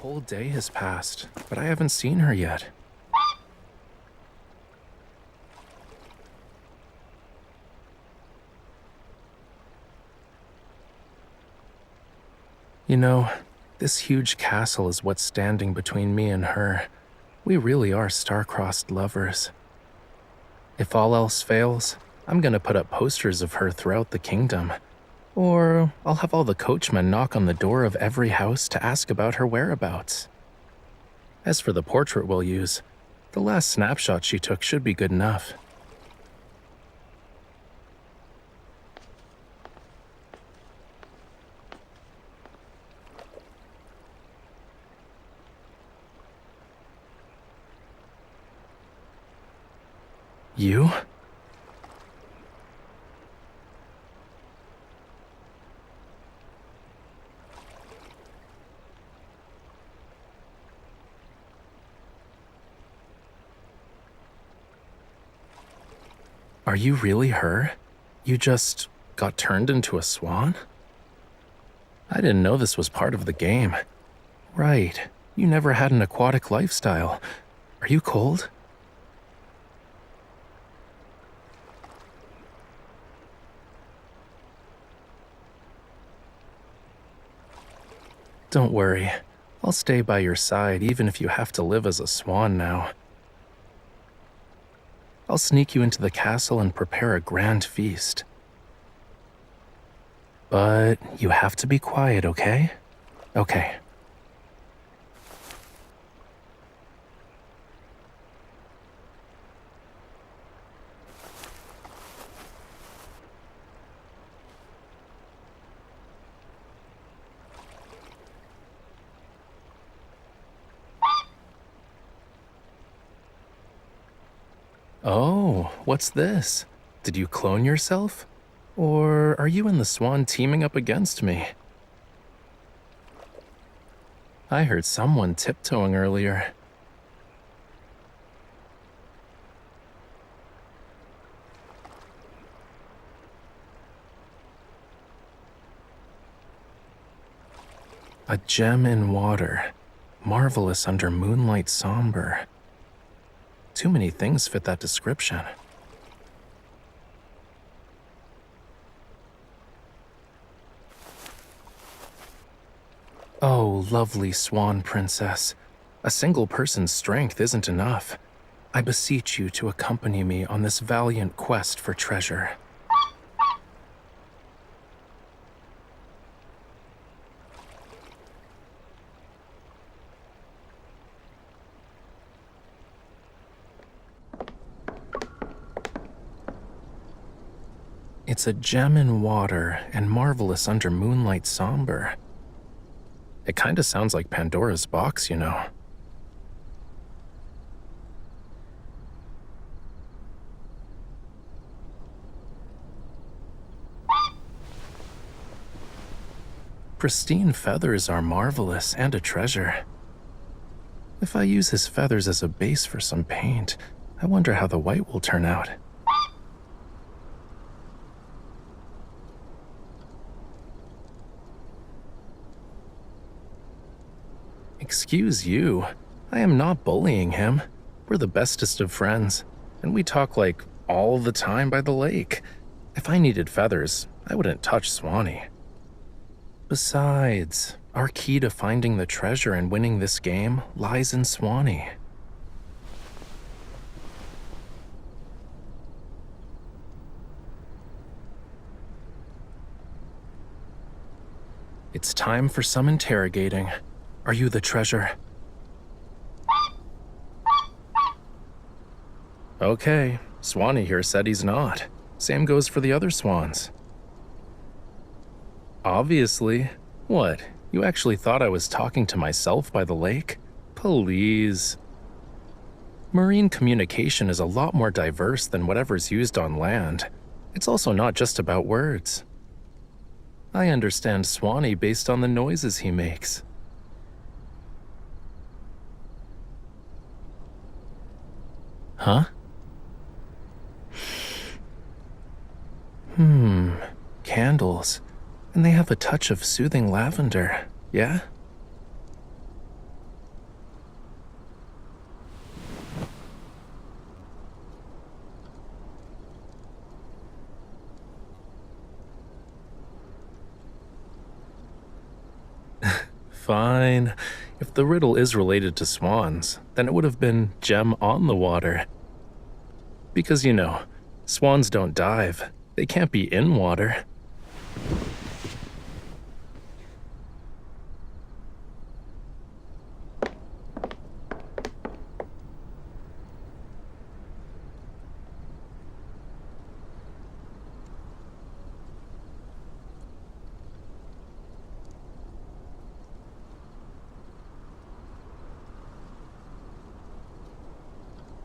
whole day has passed, but I haven't seen her yet. You know, this huge castle is what's standing between me and her. We really are star-crossed lovers. If all else fails, I'm gonna put up posters of her throughout the kingdom. Or I'll have all the coachmen knock on the door of every house to ask about her whereabouts. As for the portrait we'll use, the last snapshot she took should be good enough. You? Are you really her? You just got turned into a swan? I didn't know this was part of the game. Right, you never had an aquatic lifestyle. Are you cold? Don't worry, I'll stay by your side even if you have to live as a swan now. I'll sneak you into the castle and prepare a grand feast. But you have to be quiet, okay? Okay. Oh, what's this? Did you clone yourself? Or are you and the swan teaming up against me? I heard someone tiptoeing earlier. A gem in water, marvelous under moonlight somber. Too many things fit that description. Oh, lovely swan princess. A single person's strength isn't enough. I beseech you to accompany me on this valiant quest for treasure. It's a gem in water and marvelous under moonlight somber. It kinda sounds like Pandora's box, you know. Pristine feathers are marvelous and a treasure. If I use his feathers as a base for some paint, I wonder how the white will turn out. Excuse you, I am not bullying him. We're the bestest of friends, and we talk like all the time by the lake. If I needed feathers, I wouldn't touch Swanee. Besides, our key to finding the treasure and winning this game lies in Swanee. It's time for some interrogating. Are you the treasure? Okay, Swanee here said he's not. Same goes for the other swans. Obviously. What, you actually thought I was talking to myself by the lake? Please. Marine communication is a lot more diverse than whatever's used on land. It's also not just about words. I understand Swanee based on the noises he makes. Huh? Candles. And they have a touch of soothing lavender, yeah? Fine. If the riddle is related to swans, then it would have been gem on the water. Because, swans don't dive. They can't be in water.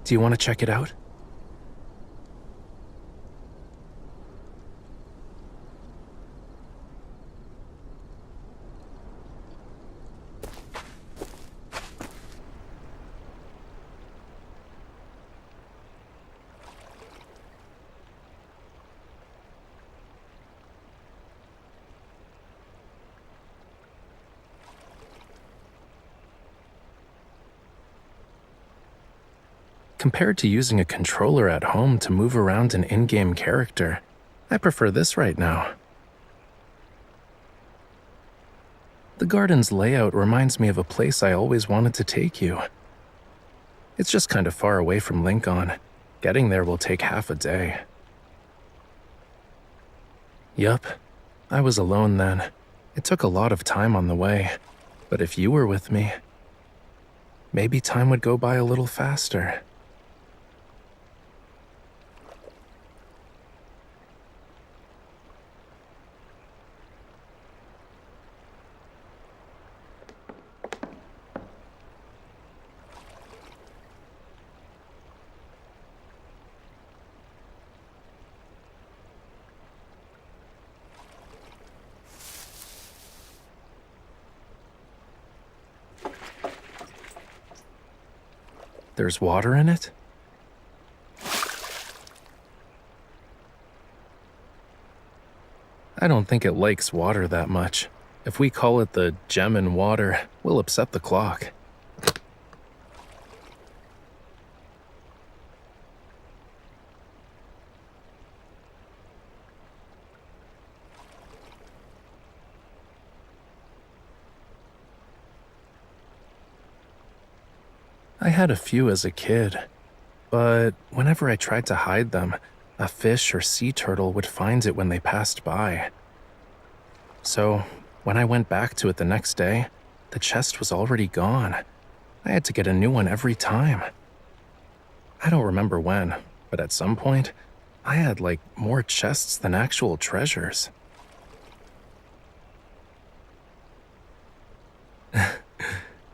Do you want to check it out? Compared to using a controller at home to move around an in-game character, I prefer this right now. The garden's layout reminds me of a place I always wanted to take you. It's just kind of far away from Lincoln. Getting there will take half a day. Yup, I was alone then. It took a lot of time on the way, but if you were with me, maybe time would go by a little faster. There's water in it? I don't think it likes water that much. If we call it the gem in water, we'll upset the clock. I had a few as a kid, but whenever I tried to hide them, a fish or sea turtle would find it when they passed by. So, when I went back to it the next day, the chest was already gone. I had to get a new one every time. I don't remember when, but at some point, I had more chests than actual treasures.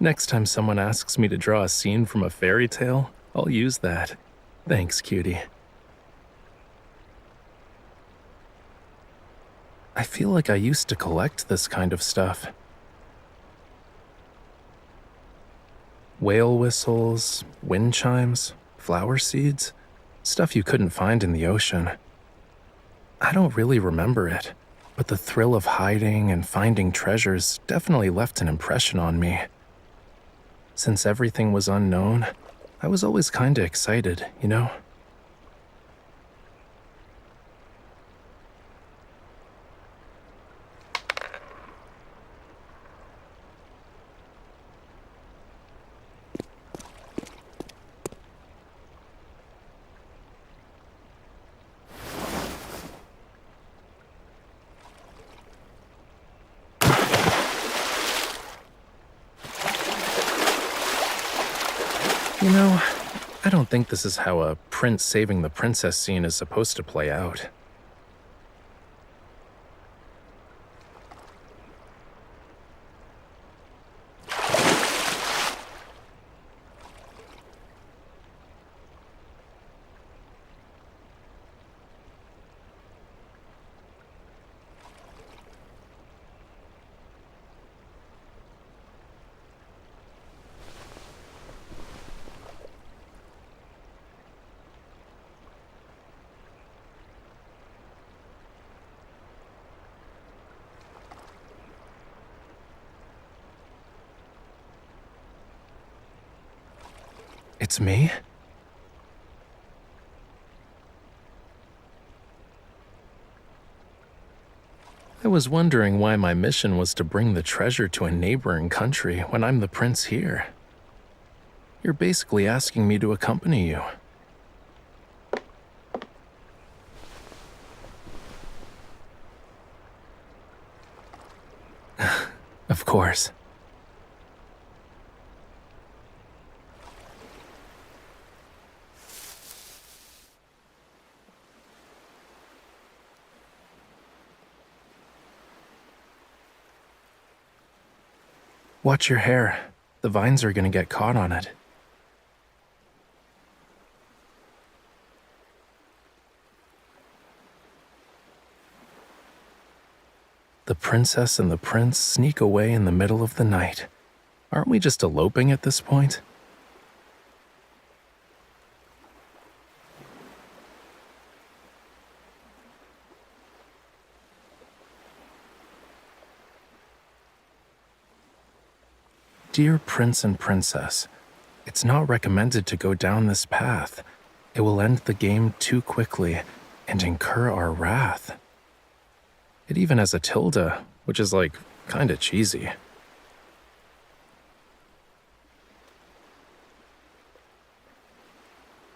Next time someone asks me to draw a scene from a fairy tale, I'll use that. Thanks, cutie. I feel like I used to collect this kind of stuff. Whale whistles, wind chimes, flower seeds, stuff you couldn't find in the ocean. I don't really remember it, but the thrill of hiding and finding treasures definitely left an impression on me. Since everything was unknown, I was always kinda excited, I don't think this is how a prince saving the princess scene is supposed to play out. It's me? I was wondering why my mission was to bring the treasure to a neighboring country when I'm the prince here. You're basically asking me to accompany you. Of course. Watch your hair. The vines are gonna get caught on it. The princess and the prince sneak away in the middle of the night. Aren't we just eloping at this point? Dear Prince and Princess, it's not recommended to go down this path. It will end the game too quickly and incur our wrath. It even has a tilde, which is like kinda cheesy.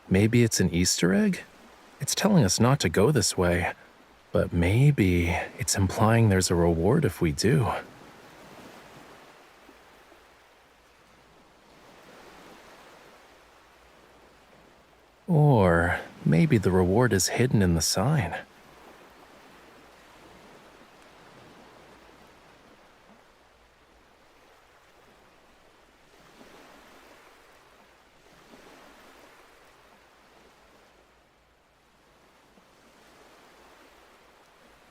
Maybe it's an Easter egg? It's telling us not to go this way, but maybe it's implying there's a reward if we do. Or maybe the reward is hidden in the sign.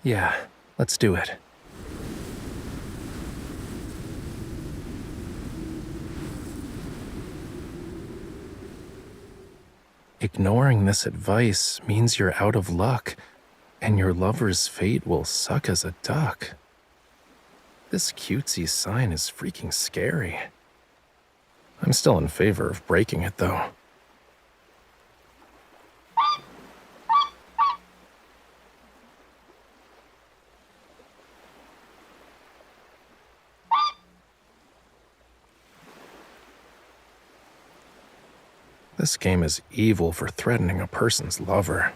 Yeah, let's do it. Ignoring this advice means you're out of luck, and your lover's fate will suck as a duck. This cutesy sign is freaking scary. I'm still in favor of breaking it, though. This game is evil for threatening a person's lover.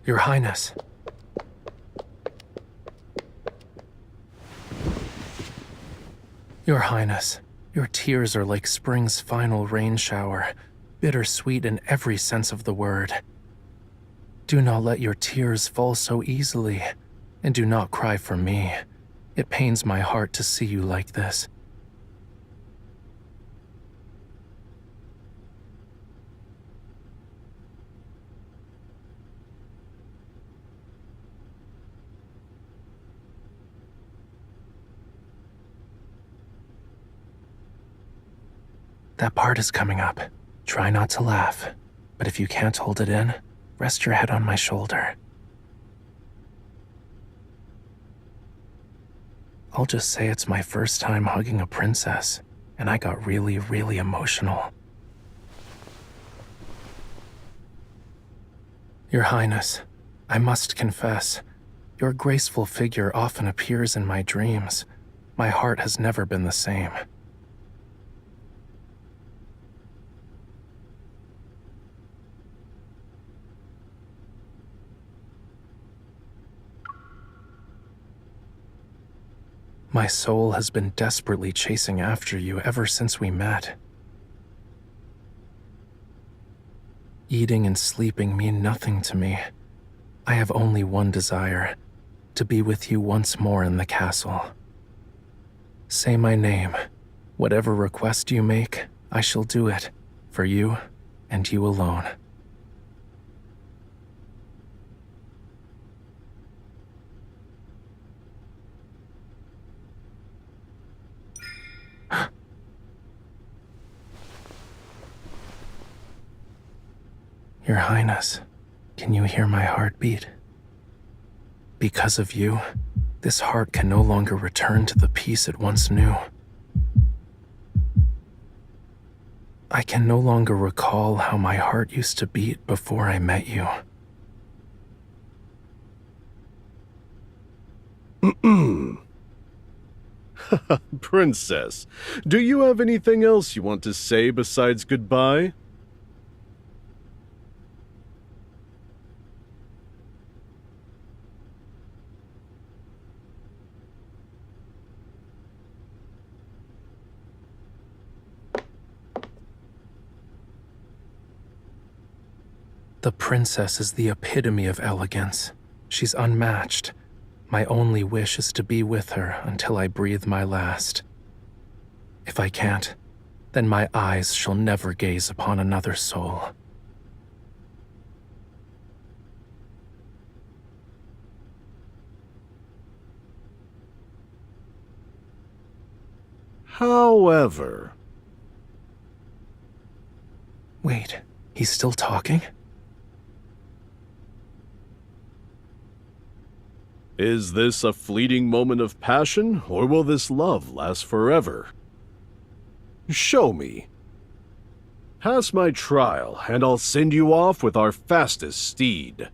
Your Highness. Your Highness, your tears are like spring's final rain shower, bittersweet in every sense of the word. Do not let your tears fall so easily, and do not cry for me. It pains my heart to see you like this. That part is coming up. Try not to laugh, but if you can't hold it in, rest your head on my shoulder. I'll just say it's my first time hugging a princess, and I got really, really emotional. Your Highness, I must confess, your graceful figure often appears in my dreams. My heart has never been the same. My soul has been desperately chasing after you ever since we met. Eating and sleeping mean nothing to me. I have only one desire, to be with you once more in the castle. Say my name. Whatever request you make, I shall do it, for you and you alone. Your Highness, can you hear my heartbeat? Because of you, this heart can no longer return to the peace it once knew. I can no longer recall how my heart used to beat before I met you. Princess, do you have anything else you want to say besides goodbye? The princess is the epitome of elegance. She's unmatched. My only wish is to be with her until I breathe my last. If I can't, then my eyes shall never gaze upon another soul. However... Wait, he's still talking? Is this a fleeting moment of passion, or will this love last forever? Show me. Pass my trial, and I'll send you off with our fastest steed.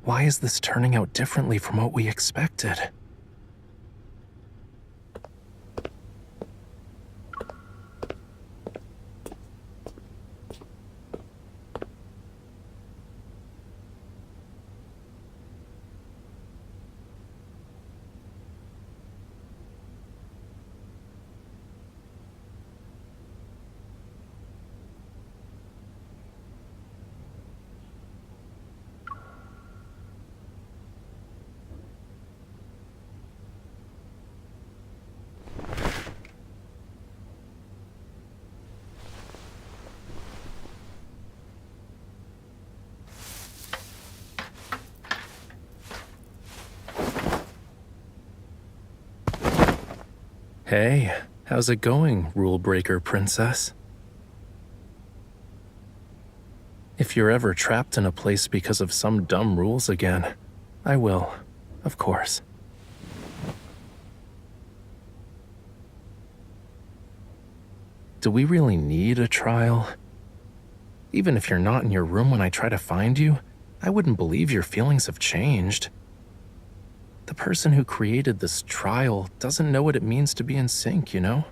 Why is this turning out differently from what we expected? Hey, how's it going, rule breaker princess? If you're ever trapped in a place because of some dumb rules again, I will, of course. Do we really need a trial? Even if you're not in your room when I try to find you, I wouldn't believe your feelings have changed. The person who created this trial doesn't know what it means to be in sync, you know?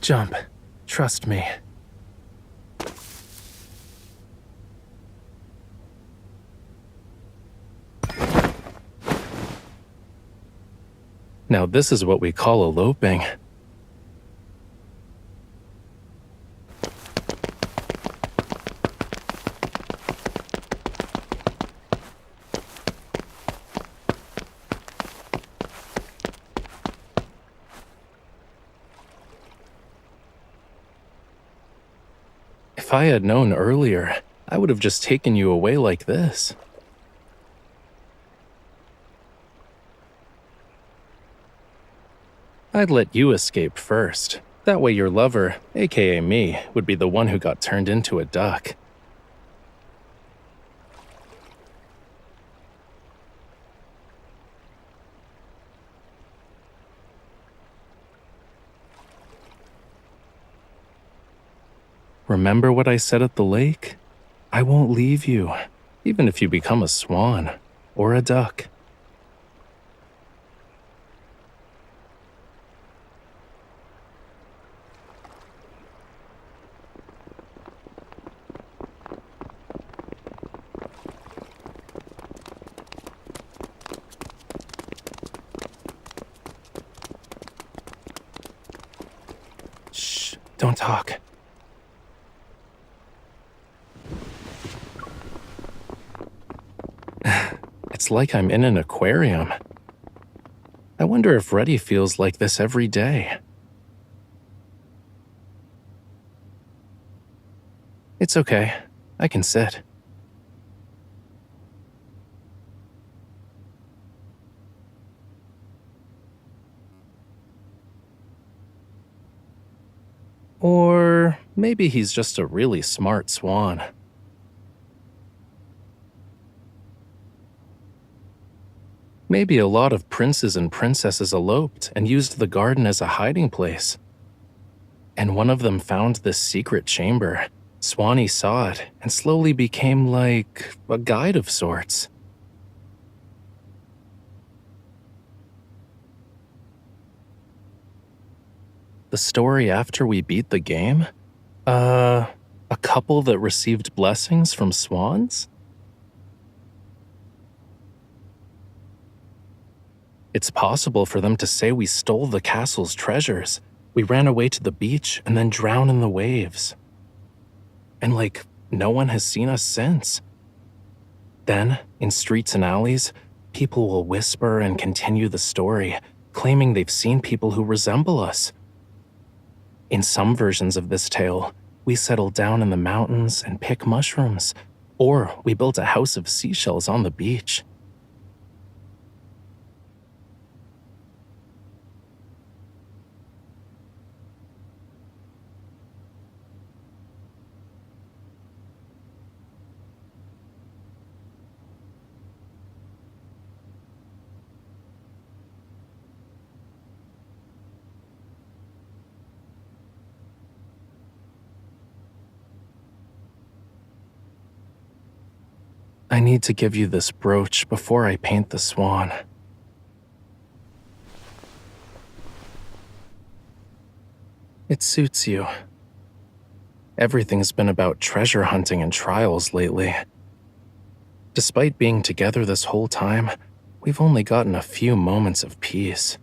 Jump. Trust me. Now this is what we call eloping. If I had known earlier, I would have just taken you away like this. I'd let you escape first. That way your lover, aka me, would be the one who got turned into a duck. Remember what I said at the lake? I won't leave you, even if you become a swan or a duck. Shh, don't talk. It's like I'm in an aquarium. I wonder if Reddy feels like this every day. It's okay. I can sit. Or maybe he's just a really smart swan. Maybe a lot of princes and princesses eloped and used the garden as a hiding place. And one of them found this secret chamber. Swanee saw it and slowly became like a guide of sorts. The story after we beat the game? A couple that received blessings from swans? It's possible for them to say we stole the castle's treasures. We ran away to the beach and then drowned in the waves. And no one has seen us since. Then, in streets and alleys, people will whisper and continue the story, claiming they've seen people who resemble us. In some versions of this tale, we settled down in the mountains and pick mushrooms, or we built a house of seashells on the beach. I need to give you this brooch before I paint the swan. It suits you. Everything's been about treasure hunting and trials lately. Despite being together this whole time, we've only gotten a few moments of peace.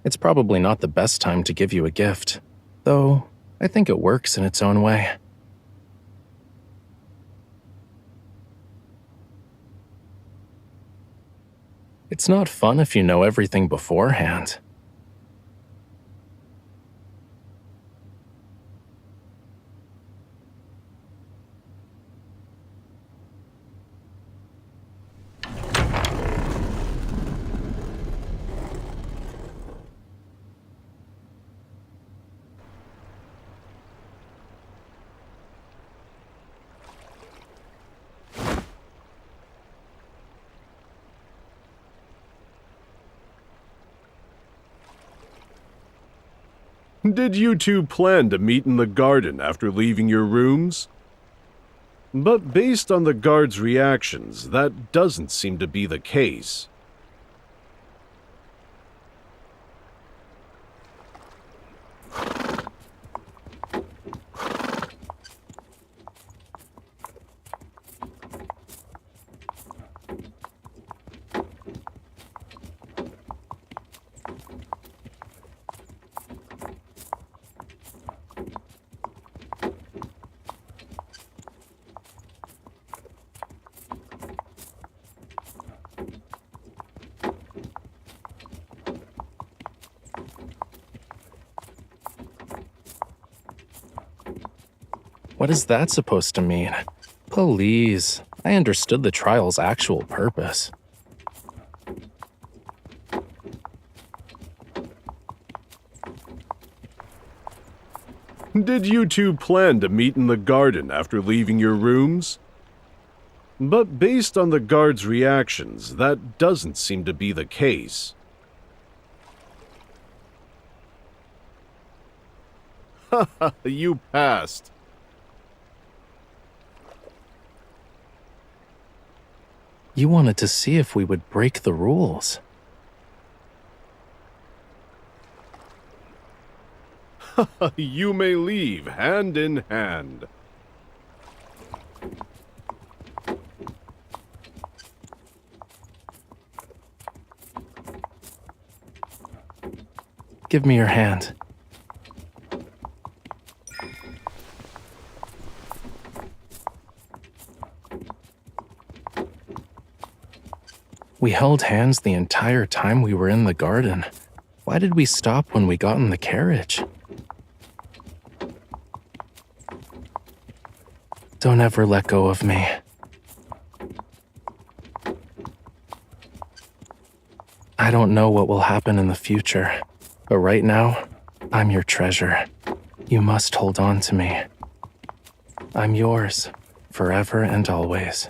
It's probably not the best time to give you a gift, though I think it works in its own way. It's not fun if you know everything beforehand. Did you two plan to meet in the garden after leaving your rooms? But based on the guard's reactions, that doesn't seem to be the case. What is that supposed to mean? Please, I understood the trial's actual purpose. Did you two plan to meet in the garden after leaving your rooms? But based on the guard's reactions, that doesn't seem to be the case. Haha, you passed. You wanted to see if we would break the rules. You may leave hand in hand. Give me your hand. We held hands the entire time we were in the garden. Why did we stop when we got in the carriage? Don't ever let go of me. I don't know what will happen in the future, but right now, I'm your treasure. You must hold on to me. I'm yours, forever and always.